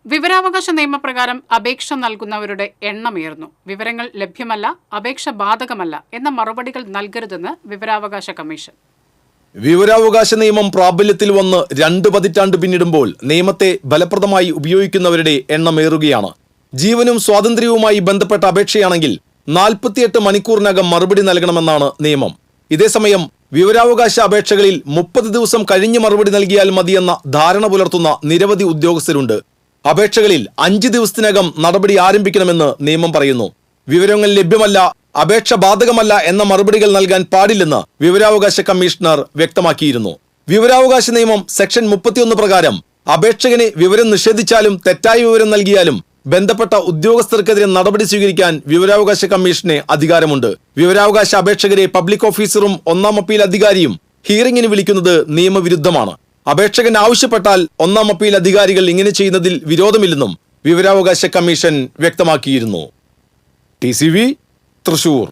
വിവരാവകാശ നിയമപ്രകാരം അപേക്ഷ നൽകുന്നവരുടെ എണ്ണമേറുന്നു. വിവരങ്ങൾ ലഭ്യമല്ല, അപേക്ഷ ബാധകമല്ല എന്ന മറുപടികൾ നൽകരുതെന്ന് വിവരാവകാശ കമ്മീഷൻ. വിവരാവകാശ നിയമം പ്രാബല്യത്തിൽ വന്ന് 2 പതിറ്റാണ്ട് പിന്നിടുമ്പോൾ നിയമത്തെ ഫലപ്രദമായി ഉപയോഗിക്കുന്നവരുടെ എണ്ണമേറുകയാണ്. ജീവനും സ്വാതന്ത്ര്യവുമായി ബന്ധപ്പെട്ട അപേക്ഷയാണെങ്കിൽ 48 മണിക്കൂറിനകം മറുപടി നൽകണമെന്നാണ് നിയമം. ഇതേസമയം വിവരാവകാശ അപേക്ഷകളിൽ 30 ദിവസം കഴിഞ്ഞ് മറുപടി നൽകിയാൽ മതിയെന്ന ധാരണ പുലർത്തുന്ന നിരവധി ഉദ്യോഗസ്ഥരുണ്ട്. അപേക്ഷകളിൽ 5 ദിവസത്തിനകം നടപടി ആരംഭിക്കണമെന്ന് നിയമം പറയുന്നു. വിവരങ്ങൾ ലഭ്യമല്ല, അപേക്ഷ ബാധകമല്ല എന്ന മറുപടികൾ നൽകാൻ പാടില്ലെന്ന് വിവരാവകാശ കമ്മീഷണർ വ്യക്തമാക്കിയിരുന്നു. വിവരാവകാശ നിയമം സെക്ഷൻ 31 പ്രകാരം അപേക്ഷകന് വിവരം നിഷേധിച്ചാലും തെറ്റായ വിവരം നൽകിയാലും ബന്ധപ്പെട്ട ഉദ്യോഗസ്ഥർക്കെതിരെ നടപടി സ്വീകരിക്കാൻ വിവരാവകാശ കമ്മീഷന് അധികാരമുണ്ട്. വിവരാവകാശ അപേക്ഷകരെ പബ്ലിക് ഓഫീസറും 1ാം അപ്പീൽ അധികാരിയും ഹിയറിംഗിന് വിളിക്കുന്നത് നിയമവിരുദ്ധമാണ്. അപേക്ഷകൻ ആവശ്യപ്പെട്ടാൽ 1ാം അപ്പീൽ അധികാരികൾ ഇങ്ങനെ ചെയ്യുന്നതിൽ വിരോധമില്ലെന്നും വിവരാവകാശ കമ്മീഷൻ വ്യക്തമാക്കിയിരുന്നു. TCV തൃശൂർ.